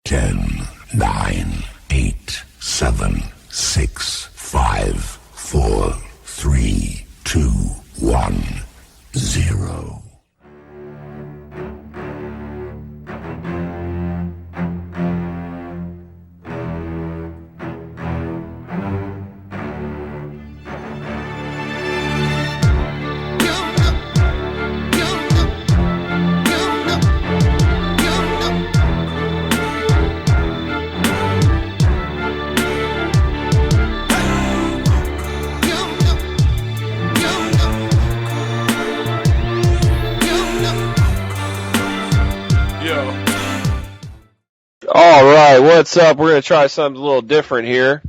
10, 9, 8, 7, 6, 5, 4, 3, 2, 1, 0. Alright, what's up? We're going to try something a little different here.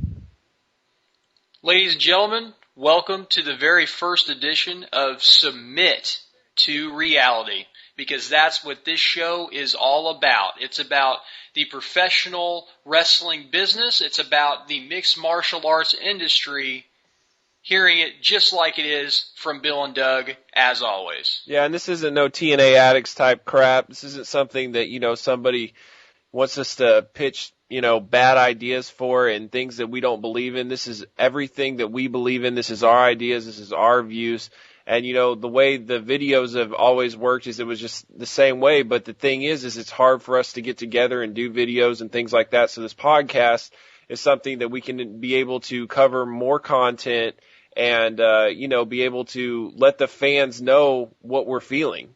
Ladies and gentlemen, welcome to the very first edition of Submit to Reality, because that's what this show is all about. It's about the professional wrestling business. It's about the mixed martial arts industry, hearing it just like it is from Bill and Doug, as always. Yeah, and this isn't no TNA addicts type crap. This isn't something that, somebody wants us to pitch, bad ideas for and things that we don't believe in. This is everything that we believe in. This is our ideas. This is our views. And, the way the videos have always worked is it was just the same way. But the thing is it's hard for us to get together and do videos and things like that. So this podcast is something that we can be able to cover more content and, be able to let the fans know what we're feeling.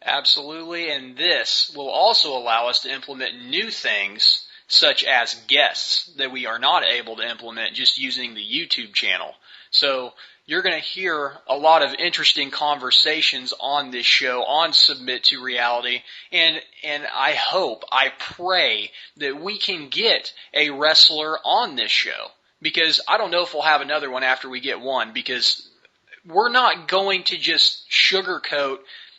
Absolutely, and this will also allow us to implement new things, such as guests, that we are not able to implement just using the YouTube channel. So you're going to hear a lot of interesting conversations on this show, on Submit to Reality, and I pray that we can get a wrestler on this show, because I don't know if we'll have another one after we get one, because we're not going to just sugarcoat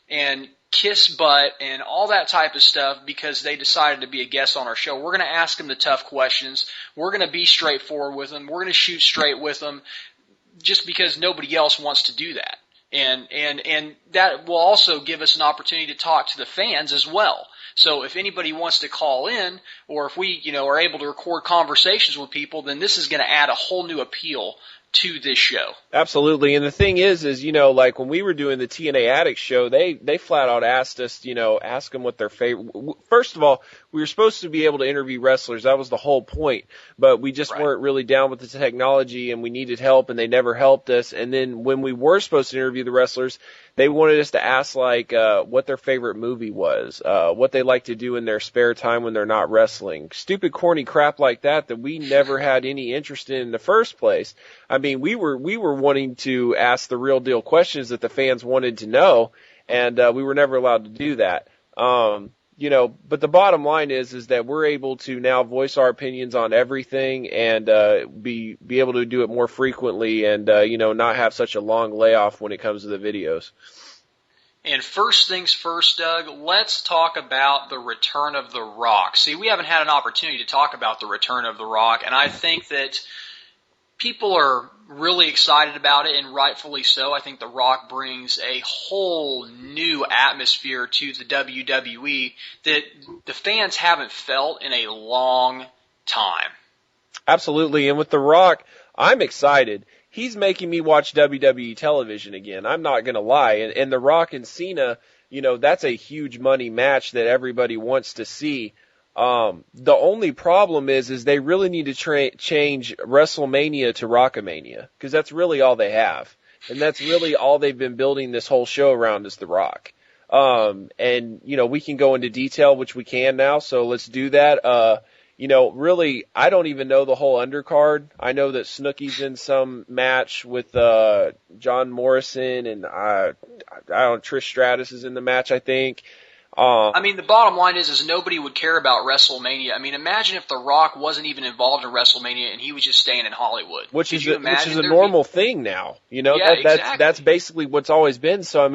and kiss butt and all that type of stuff because they decided to be a guest on our show. We're going to ask them the tough questions. We're going to be straightforward with them. We're going to shoot straight with them just because nobody else wants to do that. And that will also give us an opportunity to talk to the fans as well. So if anybody wants to call in, or if we, are able to record conversations with people, then this is going to add a whole new appeal to this show. Absolutely. And the thing is, like when we were doing the TNA Addicts show, they flat out asked us, ask them what their favorite. First of all, we were supposed to be able to interview wrestlers. That was the whole point. But we just weren't really down with the technology and we needed help and they never helped us. And then when we were supposed to interview the wrestlers, they wanted us to ask what their favorite movie was, what they like to do in their spare time when they're not wrestling. Stupid, corny crap like that we never had any interest in the first place. I mean, we were wanting to ask the real deal questions that the fans wanted to know, and we were never allowed to do that. But the bottom line is that we're able to now voice our opinions on everything and be able to do it more frequently and not have such a long layoff when it comes to the videos. And first things first, Doug, let's talk about the return of The Rock. See, we haven't had an opportunity to talk about the return of The Rock, and I think that people are really excited about it, and rightfully so. I think The Rock brings a whole new atmosphere to the WWE that the fans haven't felt in a long time. Absolutely, and with The Rock, I'm excited. He's making me watch WWE television again. I'm not going to lie. And The Rock and Cena, that's a huge money match that everybody wants to see. The only problem is they really need to change WrestleMania to RockaMania, because that's really all they have. And that's really all they've been building this whole show around is The Rock. We can go into detail, which we can now, so let's do that. Really, I don't even know the whole undercard. I know that Snooki's in some match with John Morrison, and Trish Stratus is in the match, I think. The bottom line is nobody would care about WrestleMania. Imagine if The Rock wasn't even involved in WrestleMania and he was just staying in Hollywood. Which is a normal thing now. Exactly. That's basically what's always been. So,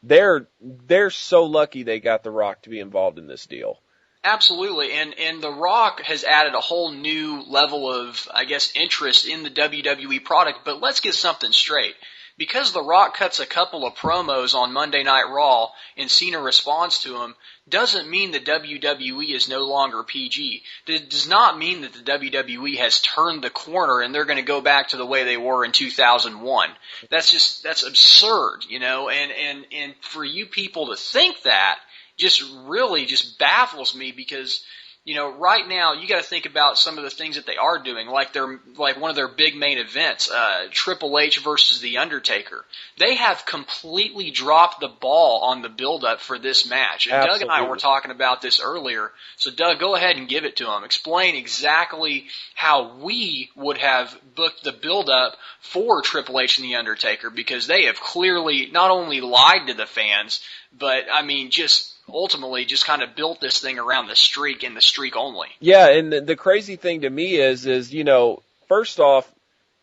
they're so lucky they got The Rock to be involved in this deal. Absolutely, and The Rock has added a whole new level of, interest in the WWE product, but let's get something straight, because The Rock cuts a couple of promos on Monday Night Raw and Cena responds to him, doesn't mean the WWE is no longer PG. It does not mean that the WWE has turned the corner and they're going to go back to the way they were in 2001. That's absurd, you know, and for you people to think that just really just baffles me because, you know, right now you got to think about some of the things that they are doing, like one of their big main events, Triple H versus The Undertaker. They have completely dropped the ball on the build-up for this match. And Absolutely. Doug and I were talking about this earlier. So Doug, go ahead and give it to him. Explain exactly how we would have booked the build-up for Triple H and The Undertaker, because they have clearly not only lied to the fans, but I mean just ultimately just kind of built this thing around the streak and the streak only. Yeah, and the crazy thing to me is, you know, first off,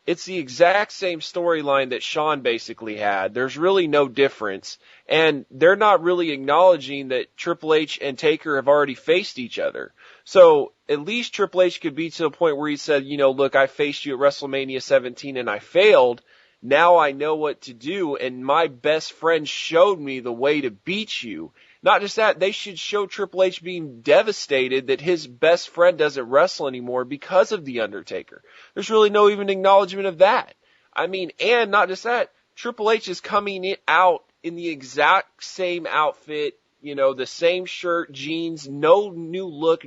it's the exact same storyline that Shawn basically had. There's really no difference. And they're not really acknowledging that Triple H and Taker have already faced each other. So at least Triple H could be to the point where he said, you know, look, I faced you at WrestleMania 17 and I failed. Now I know what to do, and my best friend showed me the way to beat you. Not just that, they should show Triple H being devastated that his best friend doesn't wrestle anymore because of The Undertaker. There's really no even acknowledgement of that. I mean, and not just that, Triple H is coming out in the exact same outfit, you know, the same shirt, jeans, no new look,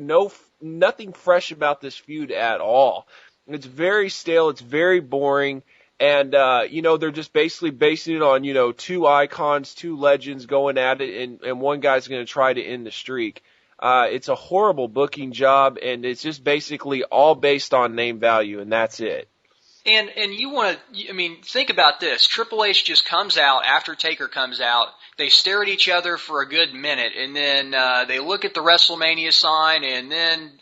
nothing fresh about this feud at all. It's very stale, it's very boring. And, you know, they're just basically basing it on, you know, two icons, two legends going at it, and one guy's going to try to end the streak. It's a horrible booking job, and it's just basically all based on name value, and that's it. And you want to, I mean, think about this. Triple H just comes out after Taker comes out. They stare at each other for a good minute, and then they look at the WrestleMania sign, and then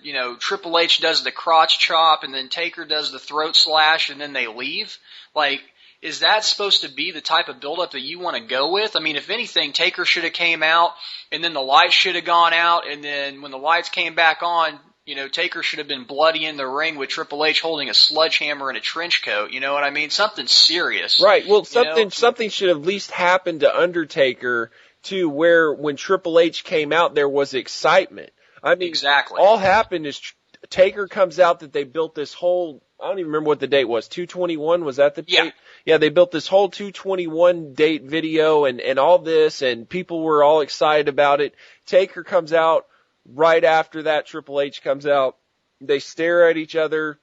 you know, Triple H does the crotch chop, and then Taker does the throat slash, and then they leave. Like, is that supposed to be the type of build-up that you want to go with? I mean, if anything, Taker should have came out, and then the lights should have gone out, and then when the lights came back on, you know, Taker should have been bloody in the ring with Triple H holding a sledgehammer and a trench coat. You know what I mean? Something serious. Right. Well, something should have at least happened to Undertaker, to where when Triple H came out, there was excitement. I mean, exactly. All happened is Taker comes out that they built this whole, I don't even remember what the date was, 2/21, was that the date? Yeah. Yeah, they built this whole 2/21 date video and all this, and people were all excited about it. Taker comes out right after that, Triple H comes out, they stare at each other,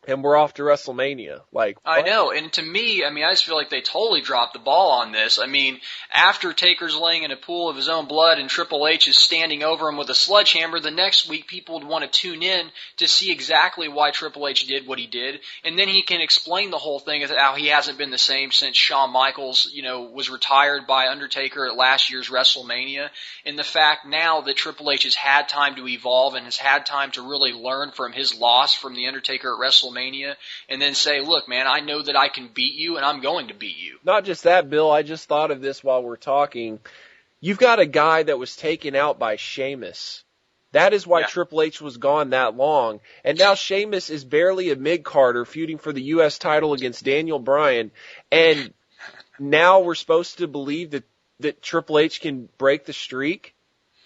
and we're off to WrestleMania. Like, what? I know, and to me, I mean, I just feel like they totally dropped the ball on this. I mean, after Taker's laying in a pool of his own blood and Triple H is standing over him with a sledgehammer, the next week people would want to tune in to see exactly why Triple H did what he did, and then he can explain the whole thing as how he hasn't been the same since Shawn Michaels, you know, was retired by Undertaker at last year's WrestleMania, and the fact now that Triple H has had time to evolve and has had time to really learn from his loss from the Undertaker at WrestleMania, and then say, look, man, I know that I can beat you, and I'm going to beat you. Not just that, Bill, I just thought of this while we're talking. You've got a guy that was taken out by Sheamus. That is why Triple H was gone that long. And now Sheamus is barely a mid-carder feuding for the U.S. title against Daniel Bryan. And now we're supposed to believe that Triple H can break the streak?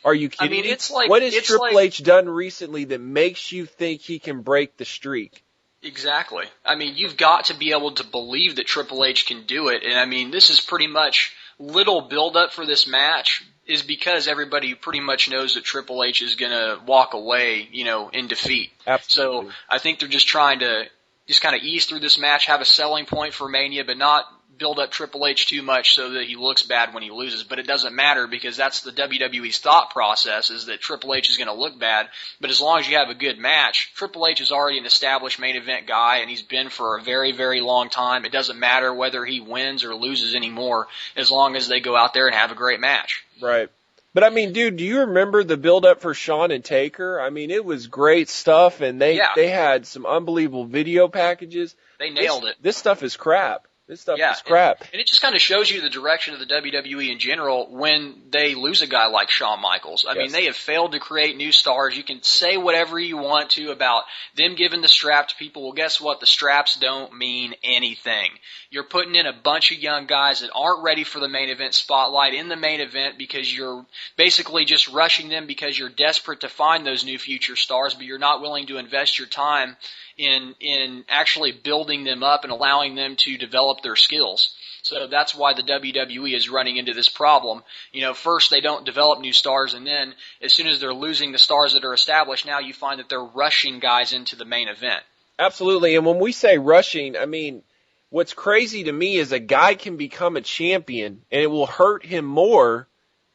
Are you kidding me? It's like, what has Triple H done recently that makes you think he can break the streak? Exactly. I mean, you've got to be able to believe that Triple H can do it. And I mean, this is pretty much little build-up for this match is because everybody pretty much knows that Triple H is going to walk away, you know, in defeat. Absolutely. So I think they're just trying to just kind of ease through this match, have a selling point for Mania, but not build up Triple H too much so that he looks bad when he loses. But it doesn't matter because that's the WWE's thought process, is that Triple H is going to look bad. But as long as you have a good match, Triple H is already an established main event guy, and he's been for a very, very long time. It doesn't matter whether he wins or loses anymore as long as they go out there and have a great match. Right. But, I mean, dude, do you remember the build-up for Shawn and Taker? I mean, it was great stuff, and they had some unbelievable video packages. They nailed it. This stuff is crap. This stuff is crap. And it just kind of shows you the direction of the WWE in general when they lose a guy like Shawn Michaels. I mean, they have failed to create new stars. You can say whatever you want to about them giving the strap to people. Well, guess what? The straps don't mean anything. You're putting in a bunch of young guys that aren't ready for the main event spotlight in the main event because you're basically just rushing them because you're desperate to find those new future stars, but you're not willing to invest your time in actually building them up and allowing them to develop their skills. So that's why the WWE is running into this problem. You know, first they don't develop new stars, and then as soon as they're losing the stars that are established, now you find that they're rushing guys into the main event. Absolutely. And when we say rushing, I mean, what's crazy to me is a guy can become a champion and it will hurt him more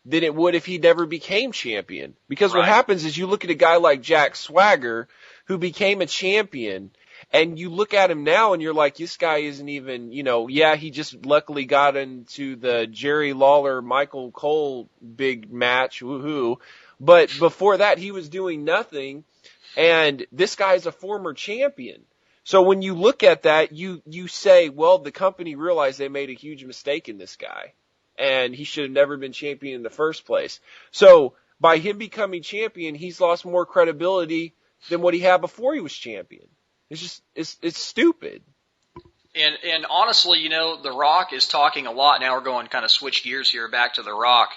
than it would if he never became champion. Because what happens is you look at a guy like Jack Swagger who became a champion, and you look at him now and you're like, this guy isn't even, you know, he just luckily got into the Jerry Lawler, Michael Cole big match, woohoo. But before that, he was doing nothing, and this guy is a former champion. So when you look at that, you say, well, the company realized they made a huge mistake in this guy, and he should have never been champion in the first place. So by him becoming champion, he's lost more credibility than what he had before he was champion. It's just, it's stupid. And honestly, you know, The Rock is talking a lot. Now we're going kind of switch gears here back to The Rock.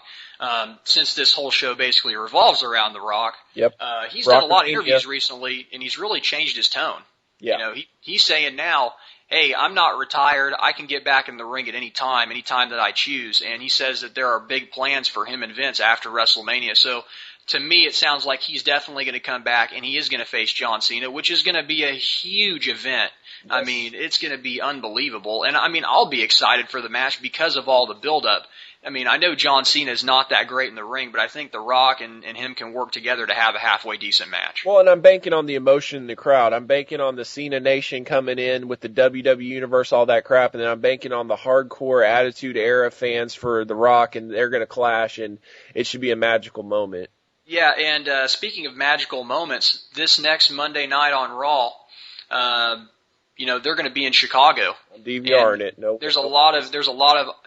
Since this whole show basically revolves around The Rock. Yep. He's done a lot of interviews recently, and he's really changed his tone. Yeah. You know, he's saying now, hey, I'm not retired. I can get back in the ring at any time that I choose. And he says that there are big plans for him and Vince after WrestleMania. So to me, it sounds like he's definitely going to come back, and he is going to face John Cena, which is going to be a huge event. Yes. I mean, it's going to be unbelievable. And, I mean, I'll be excited for the match because of all the build-up. I mean, I know John Cena is not that great in the ring, but I think The Rock and him can work together to have a halfway decent match. Well, and I'm banking on the emotion in the crowd. I'm banking on the Cena Nation coming in with the WWE Universe, all that crap, and then I'm banking on the hardcore Attitude Era fans for The Rock, and they're going to clash, and it should be a magical moment. Yeah, and speaking of magical moments, this next Monday night on Raw, you know, they're going to be in Chicago. DVRing it. No. There's a lot of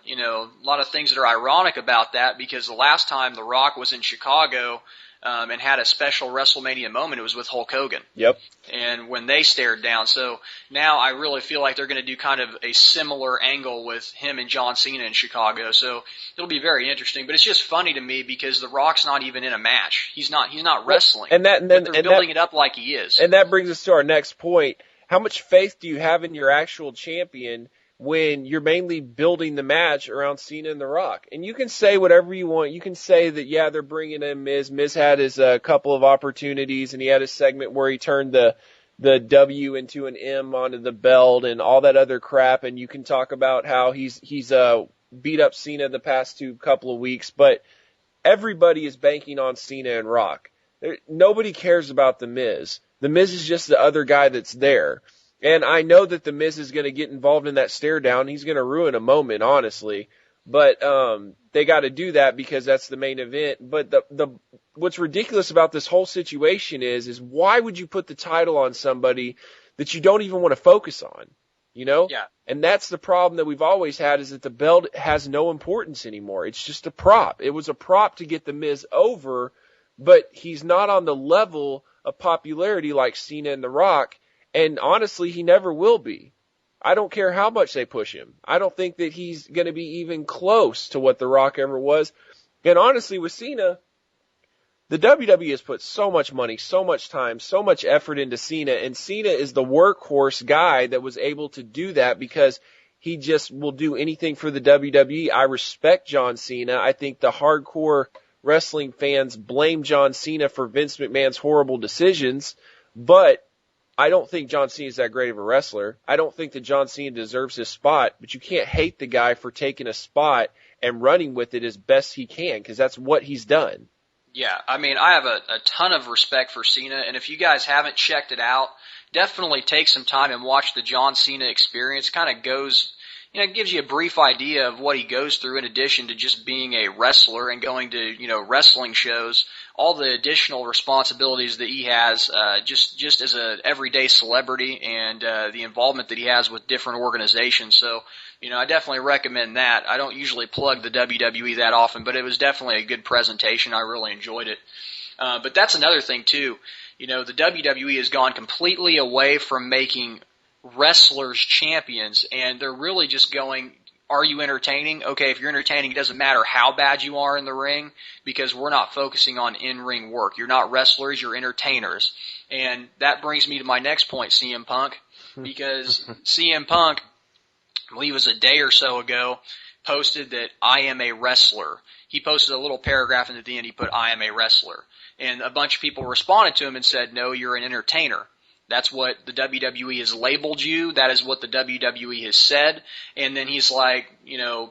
you know, a lot of things that are ironic about that, because the last time The Rock was in Chicago and had a special WrestleMania moment, it was with Hulk Hogan. Yep. And when they stared down. So now I really feel like they're going to do kind of a similar angle with him and John Cena in Chicago. So it'll be very interesting. But it's just funny to me because The Rock's not even in a match. He's not wrestling. And they're building it up like he is. And that brings us to our next point. How much faith do you have in your actual champion when you're mainly building the match around Cena and The Rock? And you can say whatever you want. You can say that, yeah, they're bringing in Miz. Miz had his couple of opportunities, and he had a segment where he turned the W into an M onto the belt and all that other crap. And you can talk about how he's beat up Cena the past couple of weeks. But everybody is banking on Cena and Rock. Nobody cares about The Miz. The Miz is just the other guy that's there. And I know that The Miz is going to get involved in that stare down. He's going to ruin a moment, honestly. But they got to do that because that's the main event. But what's ridiculous about this whole situation is why would you put the title on somebody that you don't even want to focus on? You know? Yeah. And that's the problem that we've always had, is that the belt has no importance anymore. It's just a prop. It was a prop to get The Miz over, but he's not on the level of popularity like Cena and The Rock, and honestly, he never will be. I don't care how much they push him. I don't think that he's going to be even close to what The Rock ever was. And honestly, with Cena, the WWE has put so much money, so much time, so much effort into Cena, and Cena is the workhorse guy that was able to do that because he just will do anything for the WWE. I respect John Cena. I think the hardcore wrestling fans blame John Cena for Vince McMahon's horrible decisions, but I don't think John Cena is that great of a wrestler. I don't think that John Cena deserves his spot, but you can't hate the guy for taking a spot and running with it as best he can, because that's what he's done. Yeah, I mean, I have a ton of respect for Cena, and if you guys haven't checked it out, definitely take some time and watch the John Cena Experience. Kind of goes it gives you a brief idea of what he goes through in addition to just being a wrestler and going to, wrestling shows, all the additional responsibilities that he has, just as a everyday celebrity and, the involvement that he has with different organizations. So, I definitely recommend that. I don't usually plug the WWE that often, but it was definitely a good presentation. I really enjoyed it. But that's another thing too. The WWE has gone completely away from making wrestlers champions, and they're really just going, are you entertaining? Okay, if you're entertaining, it doesn't matter how bad you are in the ring, because we're not focusing on in-ring work. You're not wrestlers, you're entertainers. And that brings me to my next point, CM Punk, because CM Punk, I believe it was a day or so ago, posted that I am a wrestler. He posted a little paragraph, and at the end he put, I am a wrestler. And a bunch of people responded to him and said, no, you're an entertainer. That's what the WWE has labeled you. That is what the WWE has said. And then he's like,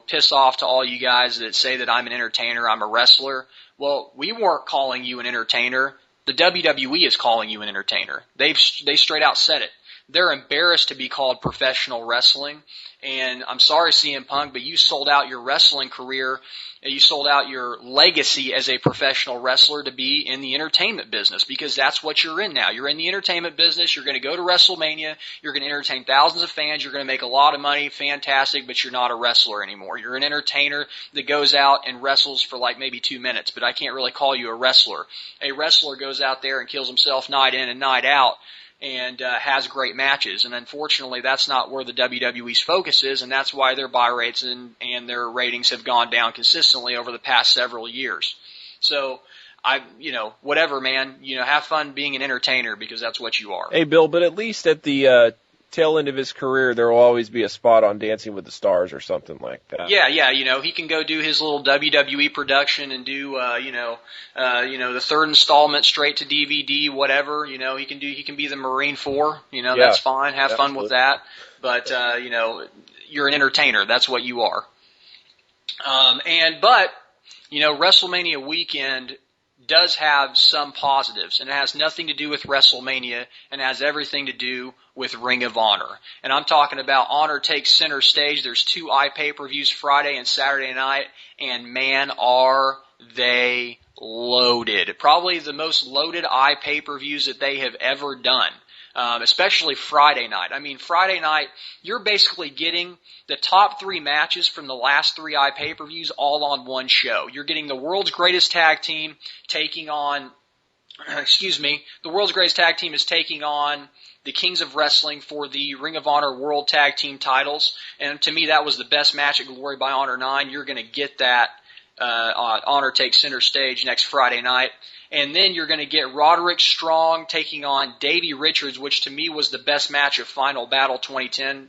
piss off to all you guys that say that I'm an entertainer, I'm a wrestler. Well, we weren't calling you an entertainer. The WWE is calling you an entertainer. They straight out said it. They're embarrassed to be called professional wrestling. And I'm sorry, CM Punk, but you sold out your wrestling career. You sold out your legacy as a professional wrestler to be in the entertainment business, because that's what you're in now. You're in the entertainment business. You're going to go to WrestleMania. You're going to entertain thousands of fans. You're going to make a lot of money. Fantastic, but you're not a wrestler anymore. You're an entertainer that goes out and wrestles for like maybe 2 minutes, but I can't really call you a wrestler. A wrestler goes out there and kills himself night in and night out and has great matches. And unfortunately, that's not where the WWE's focus is, and that's why their buy rates and their ratings have gone down consistently over the past several years. So, whatever, man, have fun being an entertainer, because that's what you are. Hey, Bill, but at least at the tail end of his career, there will always be a spot on Dancing with the Stars or something like that. Yeah, he can go do his little WWE production and do, the third installment straight to DVD, whatever. He can be the Marine 4. That's fine. Have fun with that. But, you're an entertainer. That's what you are. But WrestleMania weekend does have some positives, and it has nothing to do with WrestleMania and has everything to do with Ring of Honor. And I'm talking about Honor Takes Center Stage. There's 2 iPay-per-views Friday and Saturday night, and man, are they loaded. Probably the most loaded iPay-per-views that they have ever done. Especially Friday night. I mean, Friday night, you're basically getting the top 3 matches from the last 3 iPay-per-views all on one show. You're getting the world's greatest tag team taking on, the world's greatest tag team is taking on the Kings of Wrestling for the Ring of Honor World Tag Team titles. And to me, that was the best match at Glory by Honor 9. You're going to get that on Honor Takes Center Stage next Friday night. And then you're going to get Roderick Strong taking on Davey Richards, which to me was the best match of Final Battle 2010.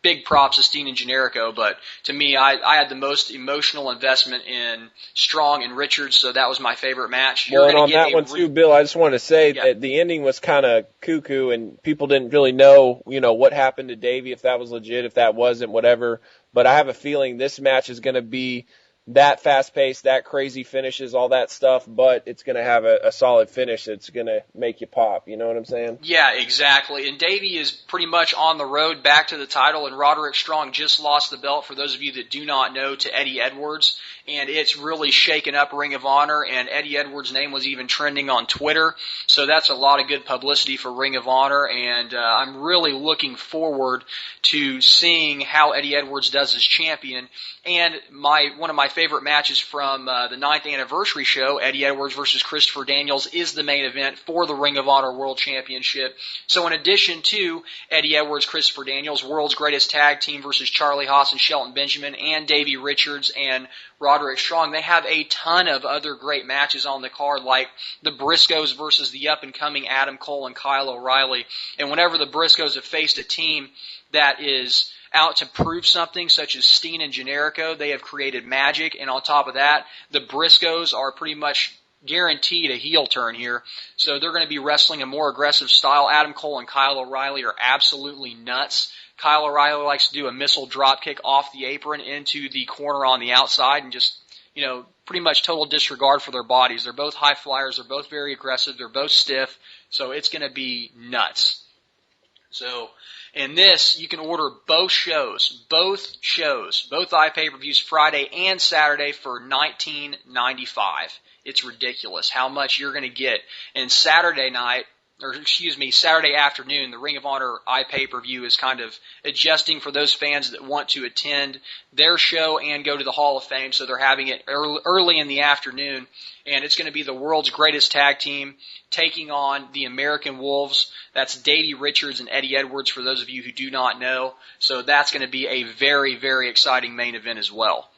Big props to Steen and Generico, but to me, I had the most emotional investment in Strong and Richards, so that was my favorite match. Well, and on that one too, Bill, I just want to say that the ending was kind of cuckoo, and people didn't really know, what happened to Davey, if that was legit, if that wasn't, whatever. But I have a feeling this match is going to be that fast-paced, that crazy finishes, all that stuff, but it's going to have a solid finish that's going to make you pop. You know what I'm saying? Yeah, exactly. And Davey is pretty much on the road back to the title, and Roderick Strong just lost the belt, for those of you that do not know, to Eddie Edwards. And it's really shaken up Ring of Honor, and Eddie Edwards' name was even trending on Twitter. So that's a lot of good publicity for Ring of Honor, and I'm really looking forward to seeing how Eddie Edwards does as champion. And one of my favorite matches from the 9th anniversary show, Eddie Edwards versus Christopher Daniels, is the main event for the Ring of Honor World Championship. So in addition to Eddie Edwards, Christopher Daniels, World's Greatest Tag Team versus Charlie Haas and Shelton Benjamin, and Davey Richards and Roderick Strong, they have a ton of other great matches on the card, like the Briscoes versus the up-and-coming Adam Cole and Kyle O'Reilly. And whenever the Briscoes have faced a team that is out to prove something, such as Steen and Generico, they have created magic. And on top of that, the Briscoes are pretty much guaranteed a heel turn here. So they're going to be wrestling a more aggressive style. Adam Cole and Kyle O'Reilly are absolutely nuts. Kyle O'Reilly likes to do a missile drop kick off the apron into the corner on the outside and just, pretty much total disregard for their bodies. They're both high flyers. They're both very aggressive. They're both stiff. So it's going to be nuts. So, in this, you can order both iPay-per-views Friday and Saturday for $19.95. It's ridiculous how much you're going to get. And Saturday afternoon, the Ring of Honor iPay-per-view is kind of adjusting for those fans that want to attend their show and go to the Hall of Fame, so they're having it early in the afternoon. And it's going to be the world's greatest tag team taking on the American Wolves. That's Davey Richards and Eddie Edwards, for those of you who do not know. So that's going to be a very, very exciting main event as well.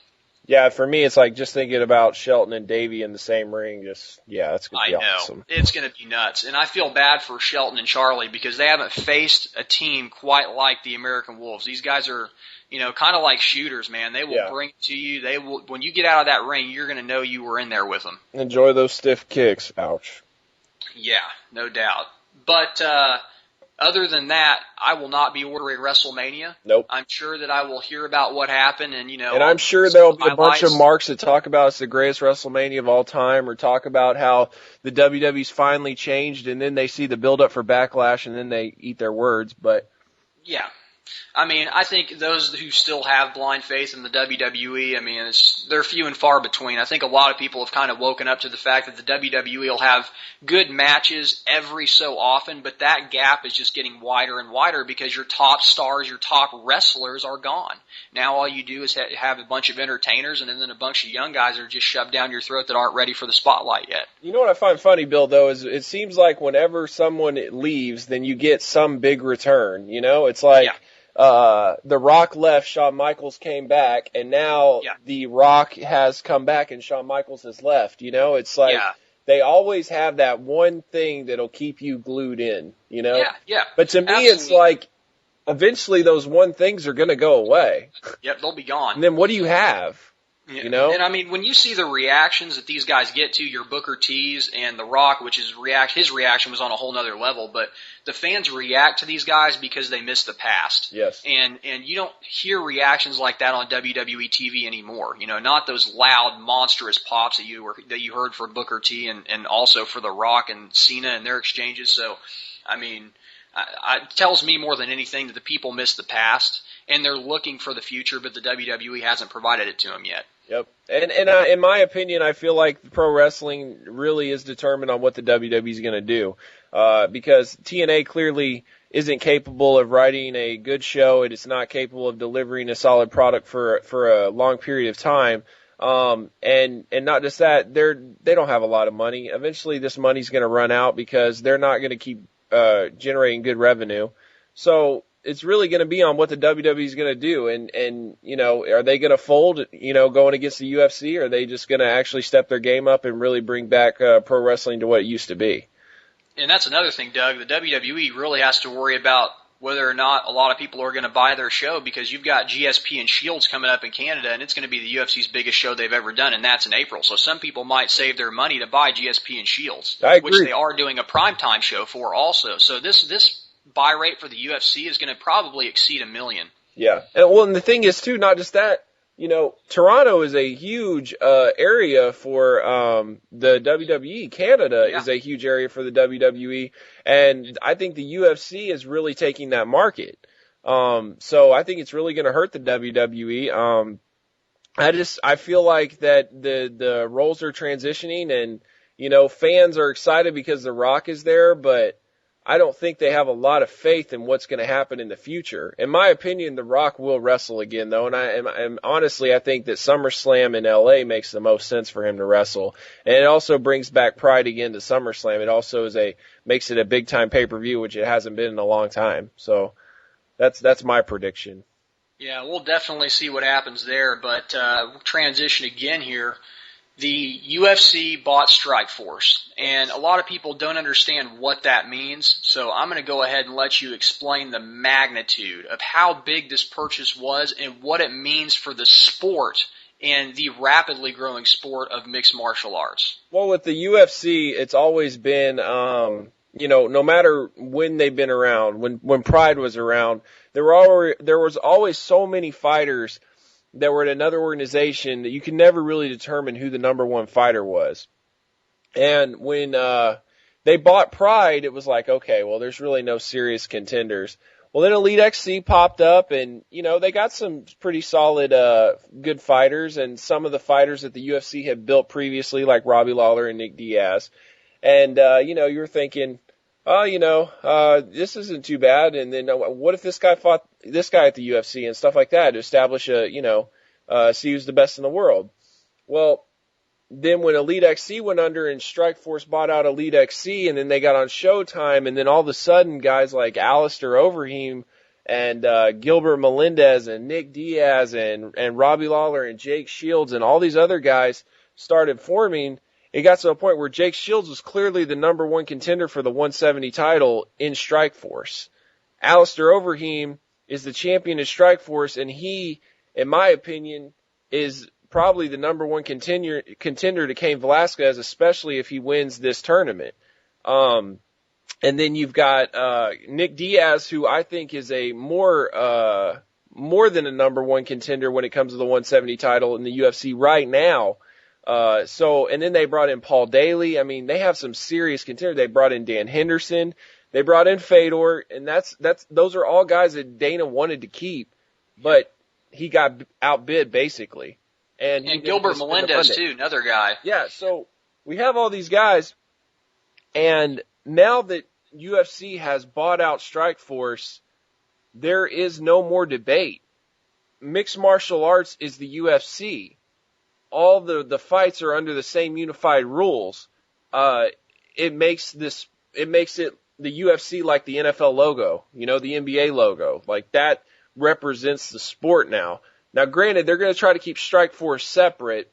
Yeah, for me, it's like just thinking about Shelton and Davey in the same ring. That's going to be awesome. It's going to be nuts. And I feel bad for Shelton and Charlie because they haven't faced a team quite like the American Wolves. These guys are, kind of like shooters, man. They will bring it to you. They will, when you get out of that ring, you're going to know you were in there with them. Enjoy those stiff kicks. Ouch. Yeah, no doubt. But other than that, I will not be ordering WrestleMania. Nope. I'm sure that I will hear about what happened, and and I'm sure there'll be a bunch of marks that talk about it's the greatest WrestleMania of all time, or talk about how the WWE's finally changed, and then they see the build up for Backlash, and then they eat their words. But yeah. I think those who still have blind faith in the WWE, they're few and far between. I think a lot of people have kind of woken up to the fact that the WWE will have good matches every so often, but that gap is just getting wider and wider because your top stars, your top wrestlers are gone. Now all you do is have a bunch of entertainers, and then a bunch of young guys that are just shoved down your throat that aren't ready for the spotlight yet. You know what I find funny, Bill, though, is it seems like whenever someone leaves, then you get some big return. It's like... Yeah. The Rock left, Shawn Michaels came back, and now The Rock has come back and Shawn Michaels has left. It's like they always have that one thing that'll keep you glued in, Yeah. But to me, it's like eventually those one things are going to go away. Yep, they'll be gone. And then what do you have? And when you see the reactions that these guys get to, your Booker T's and The Rock, which is his reaction was on a whole nother level, but the fans react to these guys because they miss the past. Yes. And you don't hear reactions like that on WWE TV anymore. Not those loud, monstrous pops that you heard for Booker T and also for The Rock and Cena and their exchanges. So, it tells me more than anything that the people miss the past and they're looking for the future, but the WWE hasn't provided it to them yet. Yep. And in my opinion, I feel like pro wrestling really is determined on what the WWE is going to do. Because TNA clearly isn't capable of writing a good show. It is not capable of delivering a solid product for a long period of time. And not just that, they don't have a lot of money. Eventually this money's going to run out because they're not going to keep, generating good revenue. So, it's really going to be on what the WWE is going to do. And are they going to fold, going against the UFC, or are they just going to actually step their game up and really bring back pro wrestling to what it used to be? And that's another thing, Doug. The WWE really has to worry about whether or not a lot of people are going to buy their show, because you've got GSP and Shields coming up in Canada, and it's going to be the UFC's biggest show they've ever done, and that's in April. So some people might save their money to buy GSP and Shields, which they are doing a primetime show for also. So this buy rate for the UFC is going to probably exceed 1 million. Yeah. And the thing is, too, not just that, Toronto is a huge area for the WWE. Canada is a huge area for the WWE. And I think the UFC is really taking that market. So I think it's really going to hurt the WWE. I feel like that the roles are transitioning, and, fans are excited because The Rock is there, but I don't think they have a lot of faith in what's going to happen in the future. In my opinion, The Rock will wrestle again, though, and honestly, I think that SummerSlam in LA makes the most sense for him to wrestle. And it also brings back pride again to SummerSlam. It also makes it a big time pay-per-view, which it hasn't been in a long time. So that's my prediction. Yeah, we'll definitely see what happens there, but we'll transition again here. The UFC bought Strikeforce, and a lot of people don't understand what that means, so I'm going to go ahead and let you explain the magnitude of how big this purchase was and what it means for the sport and the rapidly growing sport of mixed martial arts. Well, with the UFC, it's always been, no matter when they've been around, when Pride was around, there was always so many fighters that were at another organization that you could never really determine who the number one fighter was. And when the they bought Pride, it was like, okay, well, there's really no serious contenders. Well, then Elite XC popped up, and, you know, they got some pretty solid, good fighters, and some of the fighters that the UFC had built previously, like Robbie Lawler and Nick Diaz. And, you know, you were thinking, oh, you know, this isn't too bad. And then what if this guy fought this guy at the UFC and stuff like that to establish see who's the best in the world? Well, then when Elite XC went under and Strikeforce bought out Elite XC, and then they got on Showtime, and then all of a sudden guys like Alistair Overeem and Gilbert Melendez and Nick Diaz and Robbie Lawler and Jake Shields and all these other guys started forming, it got to a point where Jake Shields was clearly the number one contender for the 170 title in Strikeforce. Alistair Overeem is the champion in Strikeforce, and he, in my opinion, is probably the number one contender to Cain Velasquez, especially if he wins this tournament. And then you've got Nick Diaz, who I think is a more than a number one contender when it comes to the 170 title in the UFC right now. And then they brought in Paul Daly. I mean, they have some serious contenders. They brought in Dan Henderson. They brought in Fedor, and those are all guys that Dana wanted to keep, but he got outbid basically. And Gilbert Melendez too, another guy. Yeah, so we have all these guys, and now that UFC has bought out Strikeforce, there is no more debate. Mixed martial arts is the UFC. All the fights are under the same unified rules. It makes it the UFC like the NFL logo, the NBA logo. Like that represents the sport now. Now, granted, they're going to try to keep Strikeforce separate,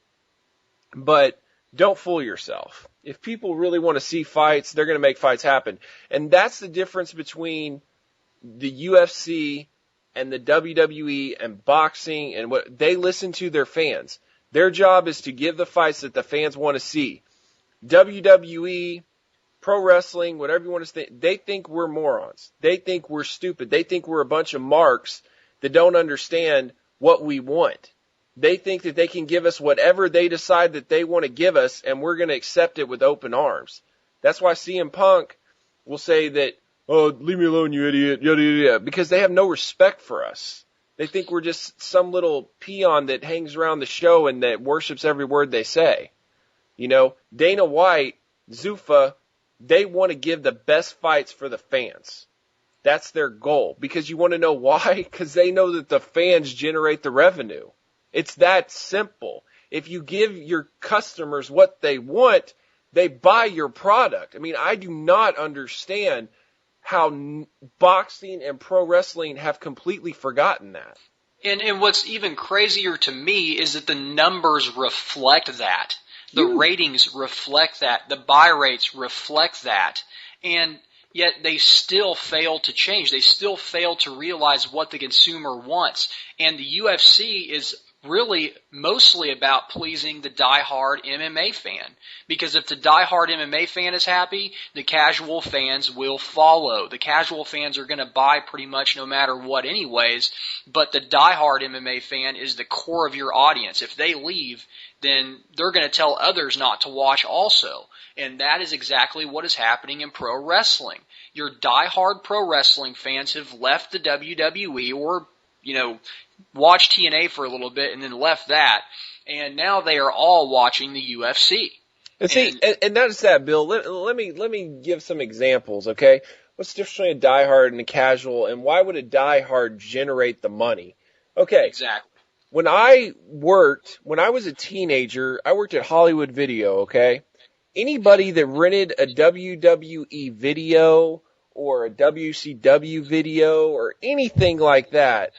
but don't fool yourself. If people really want to see fights, they're going to make fights happen. And that's the difference between the UFC and the WWE and boxing and what they listen to their fans. Their job is to give the fights that the fans want to see. WWE, pro wrestling, whatever you want to say, they think we're morons. They think we're stupid. They think we're a bunch of marks that don't understand what we want. They think that they can give us whatever they decide that they want to give us, and we're going to accept it with open arms. That's why CM Punk will say that, oh, leave me alone, you idiot, yada, yada, yada, because they have no respect for us. They think we're just some little peon that hangs around the show and that worships every word they say. Dana White, Zuffa, they want to give the best fights for the fans. That's their goal. Because you want to know why? Because they know that the fans generate the revenue. It's that simple. If you give your customers what they want, they buy your product. I mean, I do not understand how boxing and pro wrestling have completely forgotten that. And what's even crazier to me is that the numbers reflect that. The ratings reflect that. The buy rates reflect that. And yet they still fail to change. They still fail to realize what the consumer wants. And the UFC is really mostly about pleasing the diehard MMA fan. Because if the diehard MMA fan is happy, the casual fans will follow. The casual fans are going to buy pretty much no matter what anyways, but the diehard MMA fan is the core of your audience. If they leave, then they're going to tell others not to watch also. And that is exactly what is happening in pro wrestling. Your diehard pro wrestling fans have left the WWE or, watched TNA for a little bit and then left that, and now they are all watching the UFC. And not just that, Bill. Let me give some examples, okay? What's the difference between a diehard and a casual, and why would a diehard generate the money? Okay. Exactly. When I was a teenager, I worked at Hollywood Video, okay? Anybody that rented a WWE video or a WCW video or anything like that,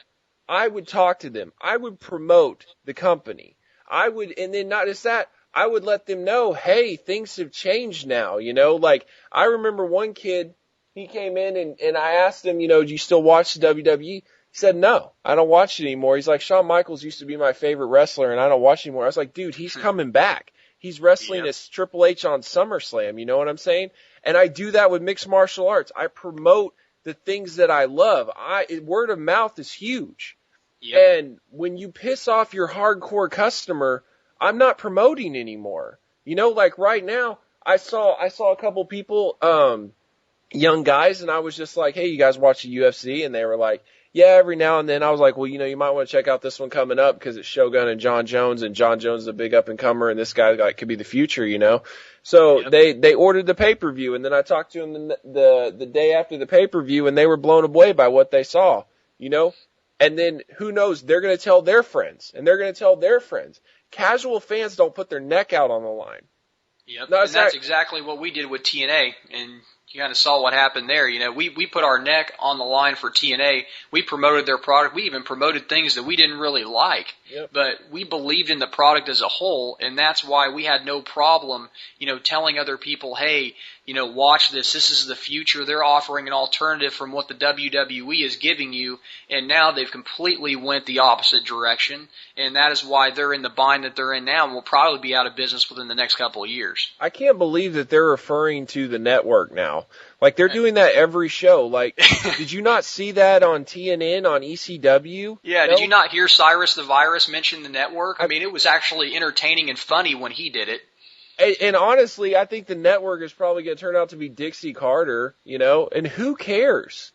I would talk to them. I would promote the company. And then not just that, I would let them know, hey, things have changed now, like I remember one kid, he came in and I asked him, do you still watch the WWE? He said, no, I don't watch it anymore. He's like, Shawn Michaels used to be my favorite wrestler and I don't watch anymore. I was like, dude, he's coming back. He's wrestling as Triple H on SummerSlam. You know what I'm saying? And I do that with mixed martial arts. I promote the things that I love. Word of mouth is huge. Yep. And when you piss off your hardcore customer, I'm not promoting anymore. Like right now, I saw a couple people, young guys, and I was just like, hey, you guys watch the UFC? And they were like, yeah, every now and then. I was like, well, you might want to check out this one coming up because it's Shogun and John Jones is a big up and comer, and this guy like could be the future, So they ordered the pay-per-view, and then I talked to them the day after the pay-per-view, and they were blown away by what they saw, And then who knows? They're going to tell their friends, and they're going to tell their friends. Casual fans don't put their neck out on the line. Yep, and that's exactly what we did with TNA, and you kind of saw what happened there. We put our neck on the line for TNA. We promoted their product. We even promoted things that we didn't really like. Yep. But we believed in the product as a whole, and that's why we had no problem, telling other people, hey, watch this. This is the future. They're offering an alternative from what the WWE is giving you, and now they've completely went the opposite direction, and that is why they're in the bind that they're in now and will probably be out of business within the next couple of years. I can't believe that they're referring to the network now. Like, they're doing that every show. Like, did you not see that on TNN, on ECW? Yeah, did you not hear Cyrus the Virus mention the network? I mean, it was actually entertaining and funny when he did it. And honestly, I think the network is probably going to turn out to be Dixie Carter, and who cares?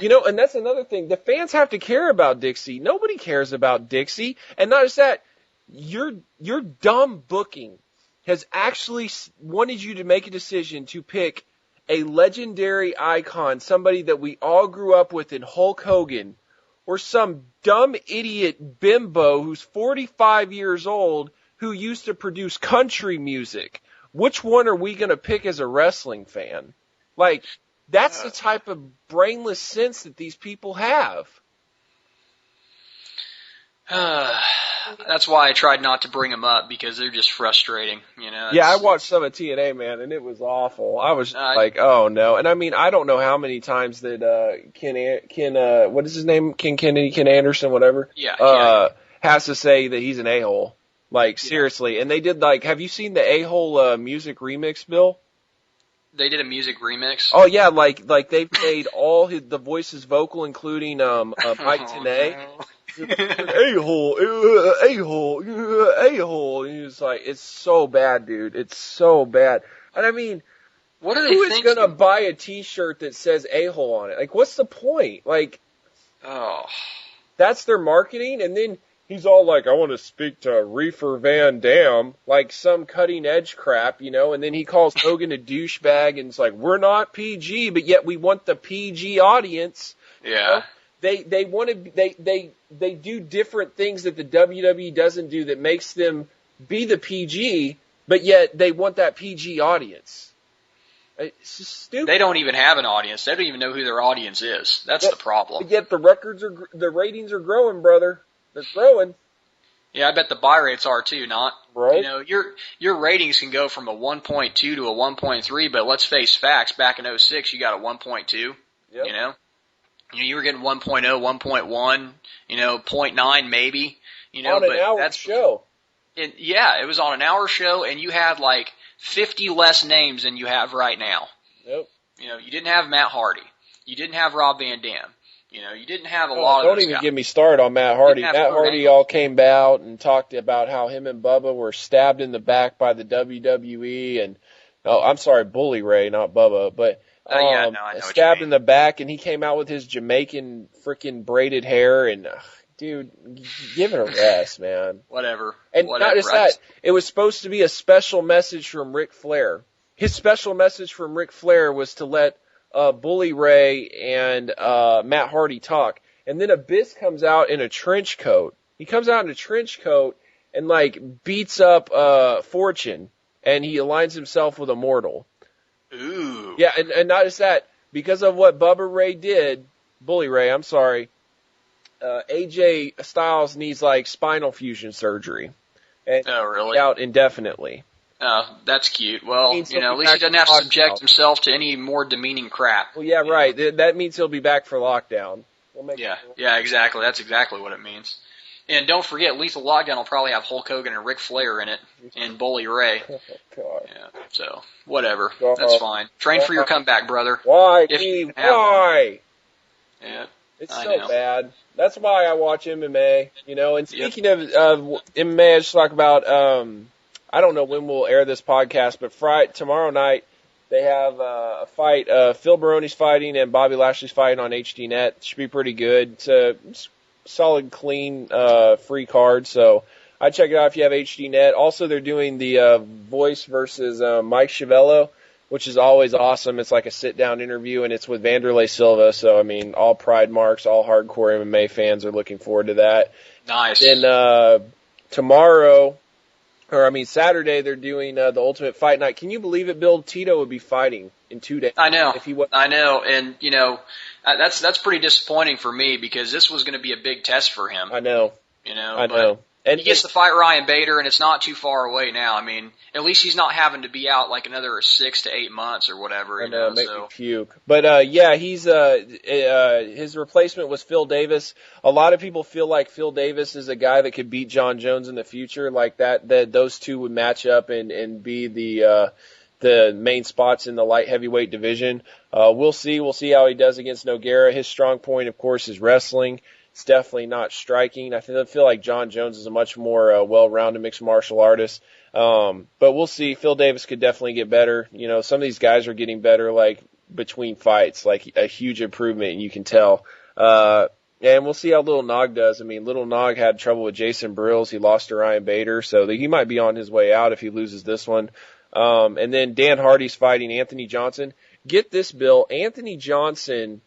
And that's another thing. The fans have to care about Dixie. Nobody cares about Dixie. And not just that, your dumb booking has actually wanted you to make a decision to pick a legendary icon, somebody that we all grew up with in Hulk Hogan, or some dumb idiot bimbo who's 45 years old who used to produce country music. Which one are we going to pick as a wrestling fan? Like, that's the type of brainless sense that these people have. That's why I tried not to bring them up, because they're just frustrating, Yeah, I watched some of TNA, man, and it was awful. I was like, oh no. And I mean, I don't know how many times that Ken what is his name? Ken Kennedy, Ken Anderson, whatever. Yeah. Has to say that he's an a-hole. Like, seriously. And they did, have you seen the a-hole music remix, Bill? They did a music remix? Oh yeah, like they played all the voices vocal, including Mike Tenay. No. A-hole. And it's like, it's so bad, dude. It's so bad. And I mean, what are they who is gonna buy a T-shirt that says a-hole on it? Like, what's the point? Like, that's their marketing. And then he's all like, I want to speak to Reefer Van Dam, like some cutting edge crap, And then he calls Hogan a douchebag, and it's like, we're not PG, but yet we want the PG audience. Yeah. They want to, they do different things that the WWE doesn't do that makes them be the PG, but yet they want that PG audience. It's just stupid. They don't even have an audience. They don't even know who their audience is. That's the problem. But yet the ratings are growing, brother. They're growing. Yeah, I bet the buy rates are too, not? Right. Your ratings can go from a 1.2 to a 1.3, but let's face facts. Back in 2006, you got a 1.2. Yep. You were getting 1.0, 1.1, 0.9 maybe. On an hour show. It was on an hour show, and you had like 50 less names than you have right now. Nope. You didn't have Matt Hardy. You didn't have Rob Van Dam. You didn't have a lot of those guys. Don't even get me started on Matt Hardy. Matt Hardy all came out and talked about how him and Bubba were stabbed in the back by the WWE, and I'm sorry, Bully Ray, not Bubba, but I know stabbed in the back, and he came out with his Jamaican freaking braided hair, and dude, give it a rest, man. Whatever. And not just that, it was supposed to be a special message from Ric Flair. His special message from Ric Flair was to let Bully Ray and Matt Hardy talk, and then Abyss comes out in a trench coat. He comes out in a trench coat and beats up Fortune, and he aligns himself with Immortal. Ooh. Yeah, and not just that, because of what Bubba Ray did, Bully Ray, I'm sorry, AJ Styles needs spinal fusion surgery. And really? Out indefinitely. Oh, that's cute. Well, at least he doesn't have to subject himself to any more demeaning crap. Well, yeah, right. That means he'll be back for lockdown. Yeah, exactly. That's exactly what it means. And don't forget, Lethal Lockdown will probably have Hulk Hogan and Ric Flair in it, and Bully Ray. Oh, God. Yeah, so, whatever. That's fine. Train for your comeback, brother. Why, Steve? Why? Yeah, it's so bad. That's why I watch MMA, And speaking of MMA, I just talk about I don't know when we'll air this podcast, but tomorrow night they have a fight. Phil Baroni's fighting and Bobby Lashley's fighting on HDNet. It should be pretty good. It's a solid, clean, free card. So I'd check it out if you have HDNet. Also, they're doing the Voice versus Mike Chiavello, which is always awesome. It's like a sit-down interview, and it's with Vanderlei Silva. So, I mean, all pride marks, all hardcore MMA fans are looking forward to that. Nice. Then Saturday, they're doing the Ultimate Fight Night. Can you believe it, Bill? Tito would be fighting in 2 days. I know. If he was. I know. And, that's pretty disappointing for me because this was going to be a big test for him. I know. I know. And he gets to fight Ryan Bader, and it's not too far away now. I mean, at least he's not having to be out like another 6 to 8 months or whatever. I know, make me puke. But he's his replacement was Phil Davis. A lot of people feel like Phil Davis is a guy that could beat John Jones in the future, like that those two would match up and be the main spots in the light heavyweight division. We'll see. We'll see how he does against Nogueira. His strong point, of course, is wrestling. It's definitely not striking. I feel like John Jones is a much more well-rounded mixed martial artist. But we'll see. Phil Davis could definitely get better. Some of these guys are getting better, like between fights, like a huge improvement, and you can tell. And we'll see how Little Nog does. I mean, Little Nog had trouble with Jason Brills. He lost to Ryan Bader, so he might be on his way out if he loses this one. And then Dan Hardy's fighting Anthony Johnson. Get this, Bill. Anthony Johnson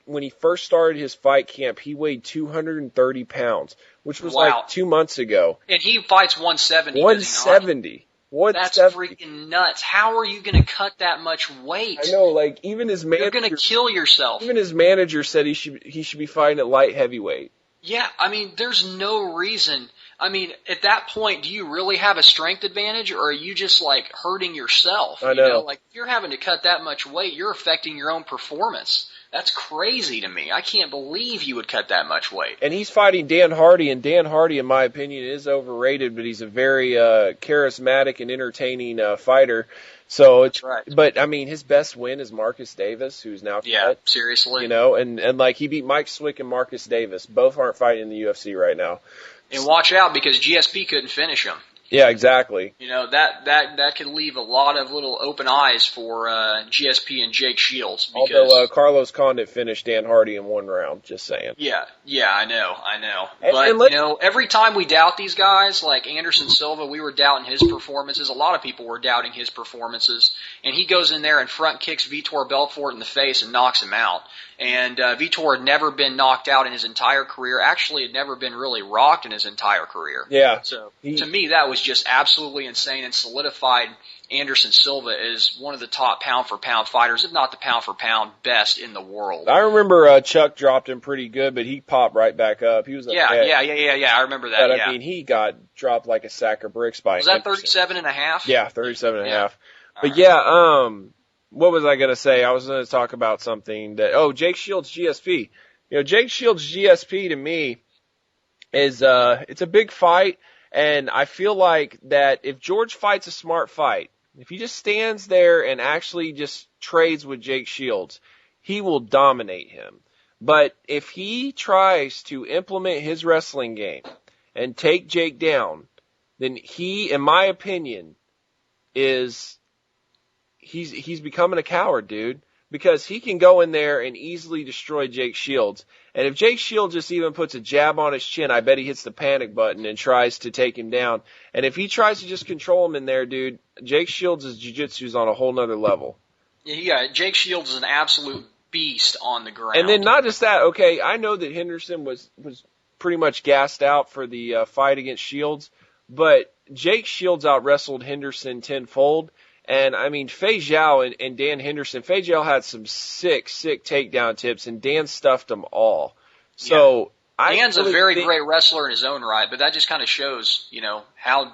when he first started his fight camp, he weighed 230 pounds, which was like 2 months ago. And he fights 170. 170. That's freaking nuts. How are you going to cut that much weight? I know, like even his manager. You're going to kill yourself. Even his manager said he should be fighting at light heavyweight. Yeah, I mean, there's no reason. I mean, at that point, do you really have a strength advantage, or are you just like hurting yourself? I know. Like if you're having to cut that much weight, you're affecting your own performance. That's crazy to me. I can't believe you would cut that much weight. And he's fighting Dan Hardy, and Dan Hardy, in my opinion, is overrated, but he's a very charismatic and entertaining fighter. So it's right. But I mean, his best win is Marcus Davis, who's now cut, seriously. And like he beat Mike Swick and Marcus Davis. Both aren't fighting in the UFC right now. And watch out because GSP couldn't finish him. Yeah, exactly. That could leave a lot of little open eyes for GSP and Jake Shields. Although Carlos Condit finished Dan Hardy in 1 round, just saying. Yeah, I know. But every time we doubt these guys, like Anderson Silva, we were doubting his performances. A lot of people were doubting his performances, and he goes in there and front kicks Vitor Belfort in the face and knocks him out. And Vitor had never been knocked out in his entire career. Actually, had never been really rocked in his entire career. Yeah. So to me, that was just absolutely insane and solidified Anderson Silva as one of the top pound-for-pound fighters, if not the pound-for-pound best in the world. I remember Chuck dropped him pretty good, but he popped right back up. He was Yeah, I remember that, but, I mean, he got dropped like a sack of bricks by Anderson. Was that 37 and a half? Yeah, 37 and a half. But right. What was I going to say? I was going to talk about something Jake Shields GSP. Jake Shields GSP to me is, it's a big fight. And I feel like that if George fights a smart fight, if he just stands there and actually just trades with Jake Shields, he will dominate him. But if he tries to implement his wrestling game and take Jake down, then he, in my opinion, he's becoming a coward, dude. Because he can go in there and easily destroy Jake Shields. And if Jake Shields just even puts a jab on his chin, I bet he hits the panic button and tries to take him down. And if he tries to just control him in there, dude, Jake Shields' jiu-jitsu's on a whole nother level. Yeah, Jake Shields is an absolute beast on the ground. And then not just that, okay, I know that Henderson was pretty much gassed out for the fight against Shields, but Jake Shields out-wrestled Henderson tenfold. And, I mean, Fei Zhao and Dan Henderson, Fei Zhao had some sick takedown tips, and Dan stuffed them all. So, Dan's a very great wrestler in his own right, but that just kind of shows, how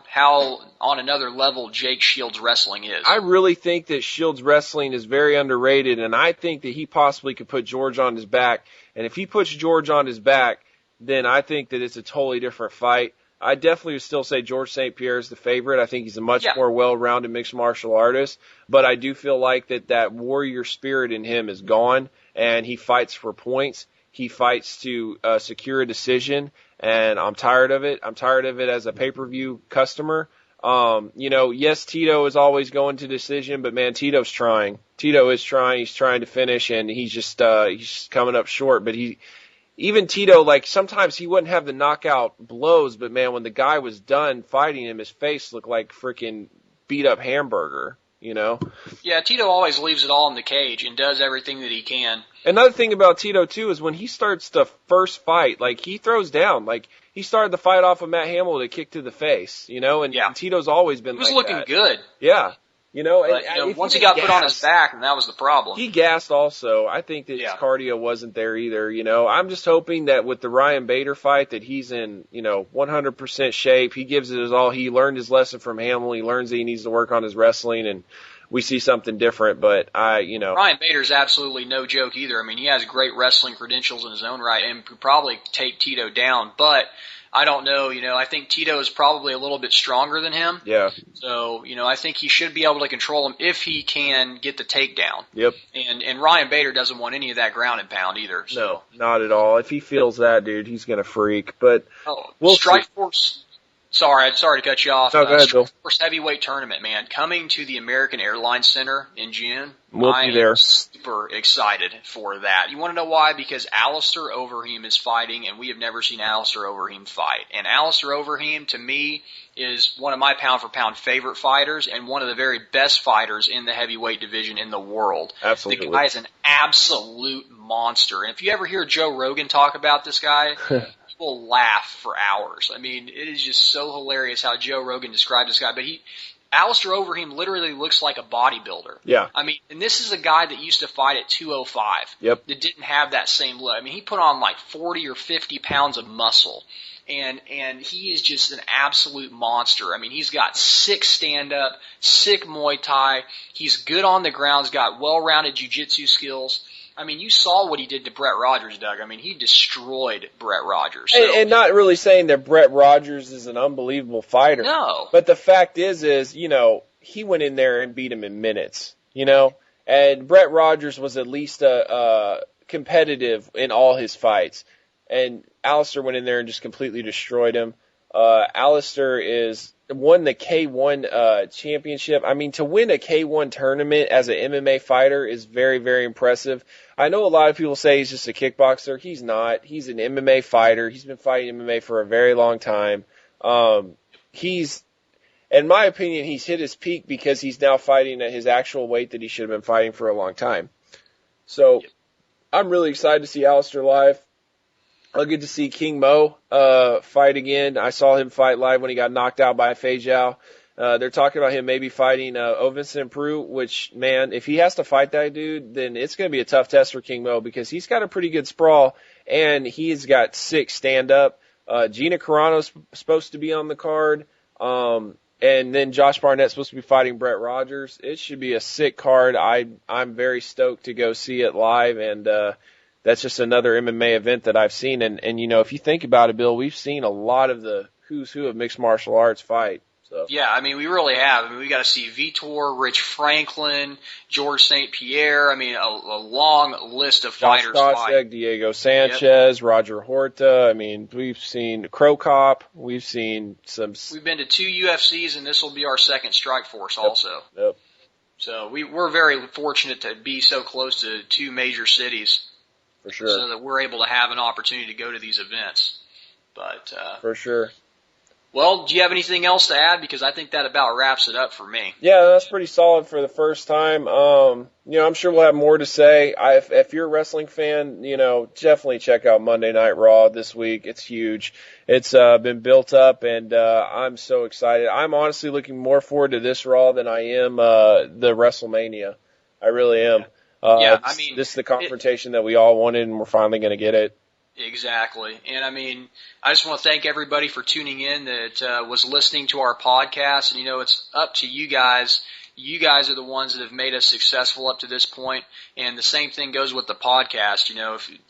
on another level Jake Shields' wrestling is. I really think that Shields' wrestling is very underrated, and I think that he possibly could put George on his back. And if he puts George on his back, then I think that it's a totally different fight. I definitely would still say George St. Pierre is the favorite. I think he's a much more well-rounded mixed martial artist, but I do feel like that warrior spirit in him is gone, and he fights for points. He fights to secure a decision, and I'm tired of it. I'm tired of it as a pay-per-view customer. Yes, Tito is always going to decision, but man, Tito's trying. Tito is trying. He's trying to finish, and he's just coming up short. But even Tito, like, sometimes he wouldn't have the knockout blows, but man, when the guy was done fighting him, his face looked like freaking beat up hamburger, Yeah, Tito always leaves it all in the cage and does everything that he can. Another thing about Tito, too, is when he starts the first fight, like, he throws down. Like, he started the fight off of Matt Hamill with a kick to the face, and Tito's always been like that. He was looking good. Yeah. But, once he got put on his back, and that was the problem. He gassed also. I think that his cardio wasn't there either, I'm just hoping that with the Ryan Bader fight that he's in, 100% shape. He gives it his all. He learned his lesson from Hamill. He learns that he needs to work on his wrestling, and we see something different, but Ryan Bader's absolutely no joke either. I mean, he has great wrestling credentials in his own right and could probably take Tito down, but I don't know, I think Tito is probably a little bit stronger than him. Yeah. So, I think he should be able to control him if he can get the takedown. Yep. And Ryan Bader doesn't want any of that ground and pound either. So. No, not at all. If he feels that, dude, he's going to freak. But Strikeforce. Sorry to cut you off. No, go ahead, Bill. Strikeforce heavyweight tournament, man, coming to the American Airlines Center in June. We'll be there. I'm super excited for that. You want to know why? Because Alistair Overeem is fighting, and we have never seen Alistair Overeem fight. And Alistair Overeem, to me, is one of my pound-for-pound favorite fighters and one of the very best fighters in the heavyweight division in the world. Absolutely. The guy is an absolute monster. And if you ever hear Joe Rogan talk about this guy, people laugh for hours. I mean, it is just so hilarious how Joe Rogan describes this guy. But Alistair Overeem literally looks like a bodybuilder. Yeah. I mean, and this is a guy that used to fight at 205. Yep. That didn't have that same look. I mean, he put on like 40 or 50 pounds of muscle. And he is just an absolute monster. I mean, he's got sick stand-up, sick Muay Thai. He's good on the ground. He's got well-rounded jiu-jitsu skills. I mean, you saw what he did to Brett Rogers, Doug. I mean, he destroyed Brett Rogers. So. And not really saying that Brett Rogers is an unbelievable fighter. No. But the fact is, he went in there and beat him in minutes, And Brett Rogers was at least competitive in all his fights. And Alistair went in there and just completely destroyed him. Alistair won the K1 championship. I mean, to win a K1 tournament as an MMA fighter is very, very impressive. I know a lot of people say he's just a kickboxer. He's not. He's an MMA fighter. He's been fighting MMA for a very long time. In my opinion, he's hit his peak because he's now fighting at his actual weight that he should have been fighting for a long time. So I'm really excited to see Alistair live. I'll get to see King Mo fight again. I saw him fight live when he got knocked out by Fei Zhao. They're talking about him maybe fighting Vincent Prue, which, man, if he has to fight that dude, then it's going to be a tough test for King Mo because he's got a pretty good sprawl, and he's got sick stand-up. Gina Carano's supposed to be on the card, and then Josh Barnett's supposed to be fighting Brett Rogers. It should be a sick card. I'm very stoked to go see it live, and that's just another MMA event that I've seen. And if you think about it, Bill, we've seen a lot of the who's who of mixed martial arts fight. So. Yeah, I mean, we really have. I mean, we got to see Vitor, Rich Franklin, George St. Pierre. I mean, a long list of fighters fight. Diego Sanchez, Roger Horta. I mean, we've seen Crow Cop. We've seen some. We've been to 2 UFCs, and this will be our second Strikeforce also. Yep. So we're very fortunate to be so close to 2 major cities. For sure. So that we're able to have an opportunity to go to these events. But for sure. Well, do you have anything else to add? Because I think that about wraps it up for me. Yeah, that's pretty solid for the first time. I'm sure we'll have more to say. If you're a wrestling fan, definitely check out Monday Night Raw this week. It's huge. It's been built up, and I'm so excited. I'm honestly looking more forward to this Raw than I am the WrestleMania. I really am. This is the confrontation that we all wanted, and we're finally going to get it. Exactly. And I mean, I just want to thank everybody for tuning in that was listening to our podcast. And, it's up to you guys. You guys are the ones that have made us successful up to this point. And the same thing goes with the podcast.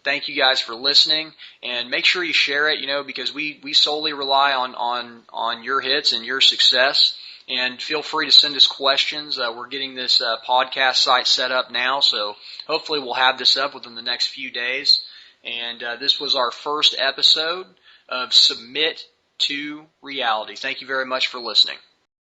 Thank you guys for listening, and make sure you share it, because we solely rely on your hits and your success. And feel free to send us questions. We're getting this podcast site set up now, so hopefully we'll have this up within the next few days. And this was our first episode of Submit to Reality. Thank you very much for listening.